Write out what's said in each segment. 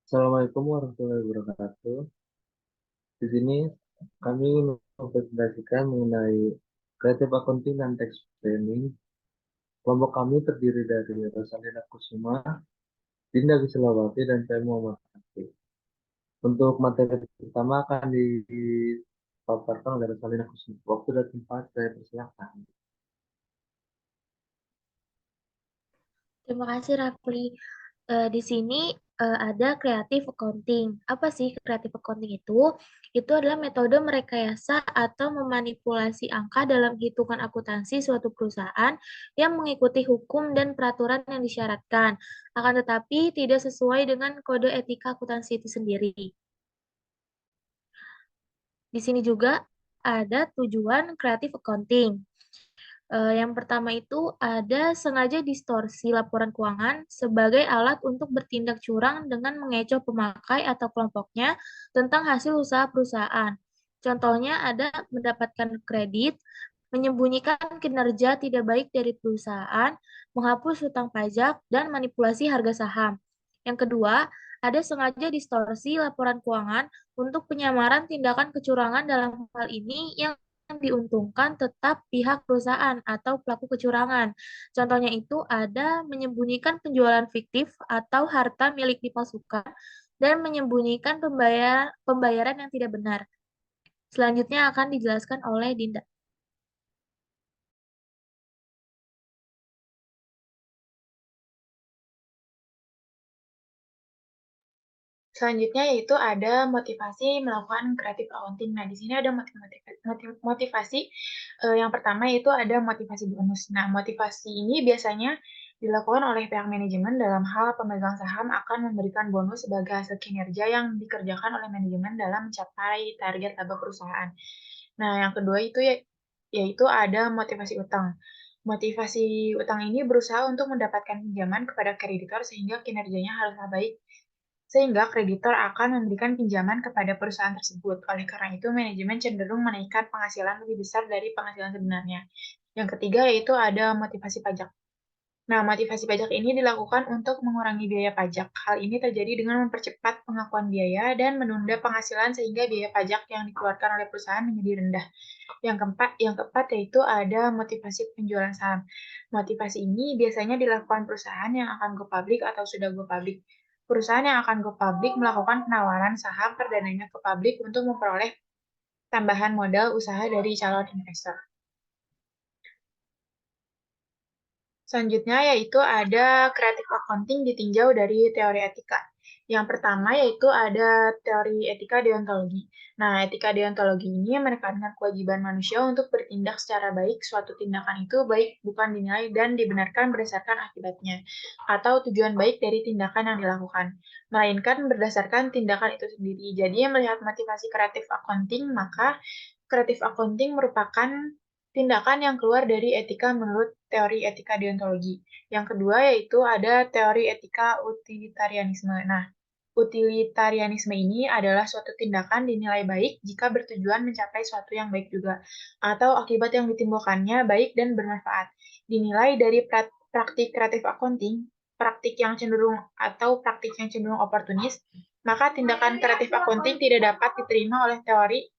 Assalamualaikum warahmatullahi wabarakatuh. Di sini kami ingin mempresentasikan mengenai Creative Accounting dan Tax Planning. Kelompok kami terdiri dari Rosalina Kusuma, Dinda Wisslawati, dan saya Muhammad Hafid. Untuk materi pertama akan dipaparkan oleh Rosalina Kusuma. Waktu dan tempat saya persilahkan. Terima kasih Rafli. Di sini ada creative accounting. Apa sih creative accounting itu? Itu adalah metode merekayasa atau memanipulasi angka dalam hitungan akuntansi suatu perusahaan yang mengikuti hukum dan peraturan yang disyaratkan, akan tetapi tidak sesuai dengan kode etika akuntansi itu sendiri. Di sini juga ada tujuan creative accounting. Yang pertama itu ada sengaja distorsi laporan keuangan sebagai alat untuk bertindak curang dengan mengecoh pemakai atau kelompoknya tentang hasil usaha perusahaan. Contohnya ada mendapatkan kredit, menyembunyikan kinerja tidak baik dari perusahaan, menghapus hutang pajak, dan manipulasi harga saham. Yang kedua, ada sengaja distorsi laporan keuangan untuk penyamaran tindakan kecurangan dalam hal ini yang diuntungkan tetap pihak perusahaan atau pelaku kecurangan. Contohnya itu ada menyembunyikan penjualan fiktif atau harta milik dipalsukan dan menyembunyikan pembayaran yang tidak benar. Selanjutnya akan dijelaskan oleh Dinda. Selanjutnya yaitu ada motivasi melakukan creative accounting. Nah, di sini ada motivasi yang pertama yaitu ada motivasi bonus. Nah, motivasi ini biasanya dilakukan oleh pihak manajemen dalam hal pemegang saham akan memberikan bonus sebagai hasil kinerja yang dikerjakan oleh manajemen dalam mencapai target laba perusahaan. Nah, yang kedua itu yaitu ada motivasi utang. Motivasi utang ini berusaha untuk mendapatkan pinjaman kepada kreditor sehingga kinerjanya haruslah baik sehingga kreditor akan memberikan pinjaman kepada perusahaan tersebut. Oleh karena itu, manajemen cenderung menaikkan penghasilan lebih besar dari penghasilan sebenarnya. Yang ketiga yaitu ada motivasi pajak. Nah, motivasi pajak ini dilakukan untuk mengurangi biaya pajak. Hal ini terjadi dengan mempercepat pengakuan biaya dan menunda penghasilan sehingga biaya pajak yang dikeluarkan oleh perusahaan menjadi rendah. Yang keempat yaitu ada motivasi penjualan saham. Motivasi ini biasanya dilakukan perusahaan yang akan go public atau sudah go public. Perusahaan yang akan go public melakukan penawaran saham perdananya ke publik untuk memperoleh tambahan modal usaha dari calon investor. Selanjutnya yaitu ada creative accounting ditinjau dari teori etika. Yang pertama yaitu ada teori etika deontologi. Nah, etika deontologi ini menekankan kewajiban manusia untuk bertindak secara baik. Suatu tindakan itu baik bukan dinilai dan dibenarkan berdasarkan akibatnya atau tujuan baik dari tindakan yang dilakukan, melainkan berdasarkan tindakan itu sendiri. Jadi, melihat motivasi creative accounting, maka creative accounting merupakan tindakan yang keluar dari etika menurut teori etika deontologi. Yang kedua yaitu ada teori etika utilitarianisme. Nah, utilitarianisme ini adalah suatu tindakan dinilai baik jika bertujuan mencapai suatu yang baik juga, atau akibat yang ditimbulkannya baik dan bermanfaat. Dinilai dari praktik kreatif accounting, praktik yang cenderung oportunis, maka tindakan kreatif accounting tidak dapat diterima oleh teori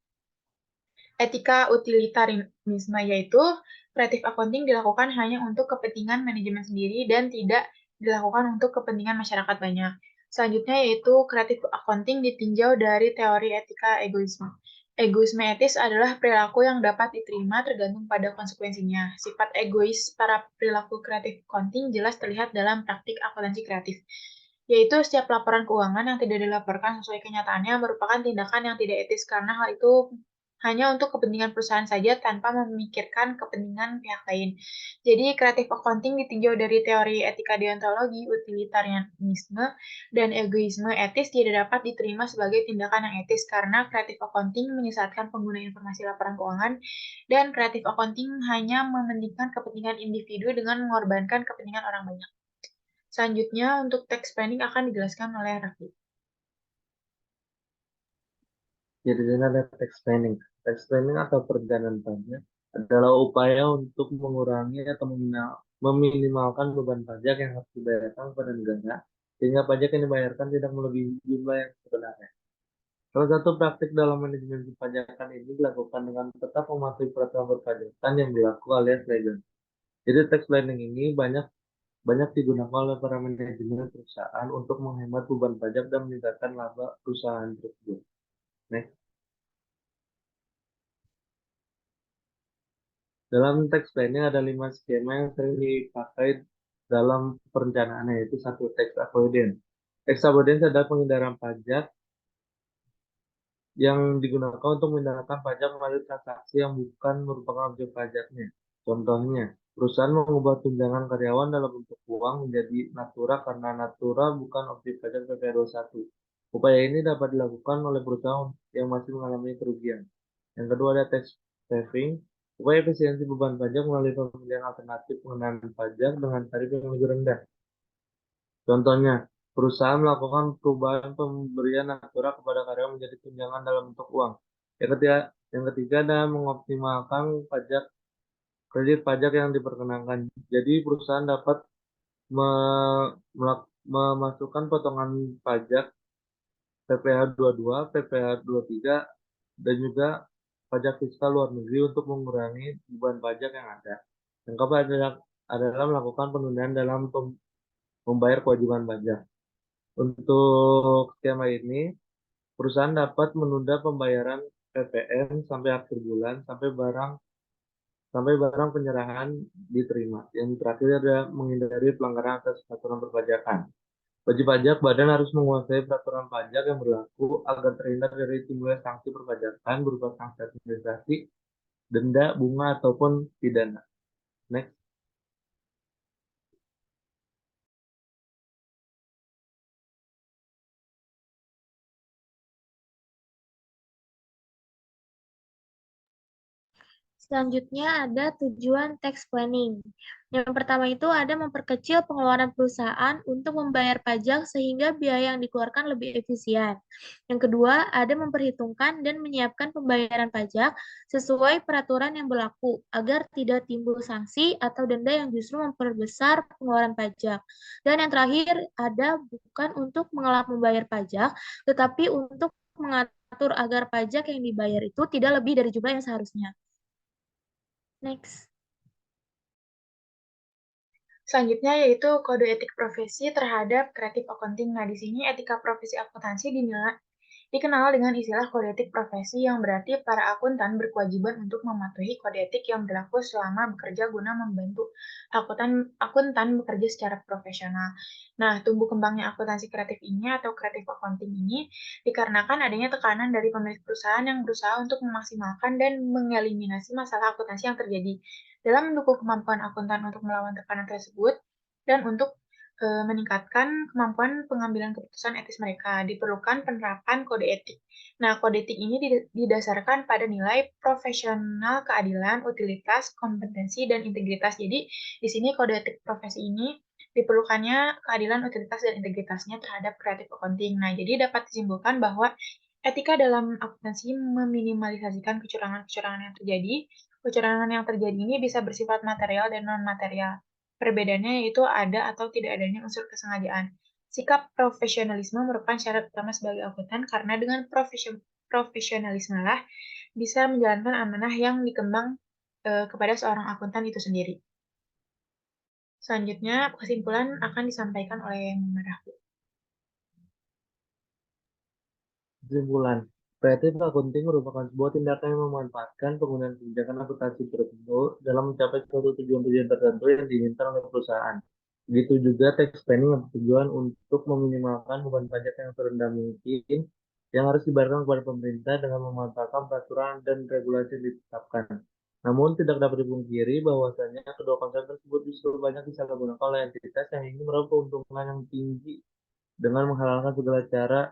etika utilitarianisme, yaitu creative accounting dilakukan hanya untuk kepentingan manajemen sendiri dan tidak dilakukan untuk kepentingan masyarakat banyak. Selanjutnya yaitu creative accounting ditinjau dari teori etika egoisme. Egoisme etis adalah perilaku yang dapat diterima tergantung pada konsekuensinya. Sifat egois para perilaku creative accounting jelas terlihat dalam praktik akuntansi kreatif, yaitu setiap laporan keuangan yang tidak dilaporkan sesuai kenyataannya merupakan tindakan yang tidak etis karena hal itu hanya untuk kepentingan perusahaan saja tanpa memikirkan kepentingan pihak lain. Jadi, creative accounting ditinjau dari teori etika deontologi, utilitarianisme, dan egoisme etis tidak dapat diterima sebagai tindakan yang etis karena creative accounting menyesatkan pengguna informasi laporan keuangan dan creative accounting hanya mementingkan kepentingan individu dengan mengorbankan kepentingan orang banyak. Selanjutnya, untuk tax planning akan dijelaskan oleh Raffi. Jadi di sini ada tax planning. Tax planning atau perencanaan pajak adalah upaya untuk mengurangi atau meminimalkan beban pajak yang harus dibayarkan kepada negara sehingga pajak yang dibayarkan tidak melebihi jumlah yang sebenarnya. Salah satu praktik dalam manajemen perpajakan ini dilakukan dengan tetap mematuhi peraturan perpajakan yang berlaku alias legal. Jadi tax planning ini banyak banyak digunakan oleh para manajemen perusahaan untuk menghemat beban pajak dan meningkatkan laba perusahaan tersebut. Next. Dalam tax planning ada 5 skema yang sering dipakai dalam perencanaan, yaitu satu, tax avoidance. Tax avoidance adalah pengindaran pajak yang digunakan untuk menghindarkan pajak melalui transaksi yang bukan merupakan objek pajaknya. Contohnya, perusahaan mengubah tunjangan karyawan dalam bentuk uang menjadi natura karena natura bukan objek pajak PPh 21. Upaya ini dapat dilakukan oleh perusahaan yang masih mengalami kerugian. Yang kedua ada tax saving, upaya efisiensi beban pajak melalui pemilihan alternatif pengenaan pajak dengan tarif yang lebih rendah. Contohnya, perusahaan melakukan perubahan pemberian natura kepada karyawan menjadi tunjangan dalam bentuk uang. Yang ketiga adalah mengoptimalkan kredit pajak yang diperkenankan. Jadi perusahaan dapat memasukkan potongan pajak PPh 22, PPh 23, dan juga pajak fiskal luar negeri untuk mengurangi beban pajak yang ada. Yang keempat adalah melakukan penundaan dalam membayar kewajiban pajak. Untuk skema ini, perusahaan dapat menunda pembayaran PPN sampai akhir bulan sampai barang penyerahan diterima. Yang terakhir adalah menghindari pelanggaran atas peraturan perpajakan. Wajib pajak badan harus menguasai peraturan pajak yang berlaku agar terhindar dari timbulnya sanksi perpajakan berupa sanksi administrasi, denda, bunga, ataupun pidana. Next. Selanjutnya ada tujuan tax planning. Yang pertama itu ada memperkecil pengeluaran perusahaan untuk membayar pajak sehingga biaya yang dikeluarkan lebih efisien. Yang kedua, ada memperhitungkan dan menyiapkan pembayaran pajak sesuai peraturan yang berlaku agar tidak timbul sanksi atau denda yang justru memperbesar pengeluaran pajak. Dan yang terakhir, ada bukan untuk mengelak membayar pajak, tetapi untuk mengatur agar pajak yang dibayar itu tidak lebih dari jumlah yang seharusnya. Next. Selanjutnya yaitu kode etik profesi terhadap creative accounting. Nah, di sini etika profesi akuntansi dikenal dengan istilah kode etik profesi yang berarti para akuntan berkewajiban untuk mematuhi kode etik yang berlaku selama bekerja guna membantu akuntan bekerja secara profesional. Nah, tumbuh kembangnya akuntansi kreatif ini atau creative accounting ini dikarenakan adanya tekanan dari pemilik perusahaan yang berusaha untuk memaksimalkan dan mengeliminasi masalah akuntansi yang terjadi dalam mendukung kemampuan akuntan untuk melawan tekanan tersebut dan untuk meningkatkan kemampuan pengambilan keputusan etis mereka. Diperlukan penerapan kode etik. Nah, kode etik ini didasarkan pada nilai profesional, keadilan, utilitas, kompetensi, dan integritas. Jadi, di sini kode etik profesi ini diperlukannya keadilan, utilitas, dan integritasnya terhadap creative accounting. Nah, jadi dapat disimpulkan bahwa etika dalam akuntansi meminimalisasikan kecurangan-kecurangan yang terjadi. Kecurangan yang terjadi ini bisa bersifat material dan non-material. Perbedaannya yaitu ada atau tidak adanya unsur kesengajaan. Sikap profesionalisme merupakan syarat utama sebagai akuntan karena dengan profesionalisme lah bisa menjalankan amanah yang dikembang kepada seorang akuntan itu sendiri. Selanjutnya, kesimpulan akan disampaikan oleh Muhammad Rahfi. Kesimpulan, kreatif accounting merupakan sebuah tindakan yang memanfaatkan penggunaan kebijakan akuntansi tertentu dalam mencapai suatu tujuan-tujuan tertentu yang diinginkan oleh perusahaan. Begitu juga tax planning yang bertujuan untuk meminimalkan beban pajak yang terendah mungkin yang harus dibayarkan kepada pemerintah dengan memanfaatkan peraturan dan regulasi yang ditetapkan. Namun tidak dapat dipungkiri bahwasanya kedua konsep tersebut justru banyak disalahgunakan oleh entitas yang ingin meraup keuntungan yang tinggi dengan menghalalkan segala cara.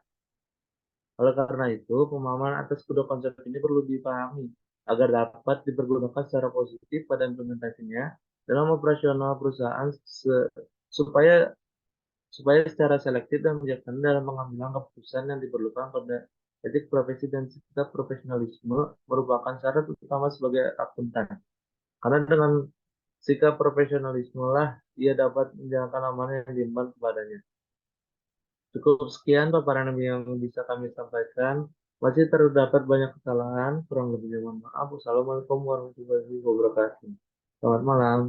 Oleh karena itu, pemahaman atas kedua konsep ini perlu dipahami agar dapat dipergunakan secara positif pada implementasinya dalam operasional perusahaan supaya supaya secara selektif dan bijaksana dalam pengambilan keputusan yang diperlukan pada etik profesi dan sikap profesionalisme merupakan syarat utama sebagai akuntan. Karena dengan sikap profesionalisme lah ia dapat menjalankan amanah yang diemban kepadanya. Cukup sekian paparan yang bisa kami sampaikan. Masih terdapat banyak kesalahan, kurang lebihnya mohon maaf. Wassalamualaikum warahmatullahi wabarakatuh. Selamat malam.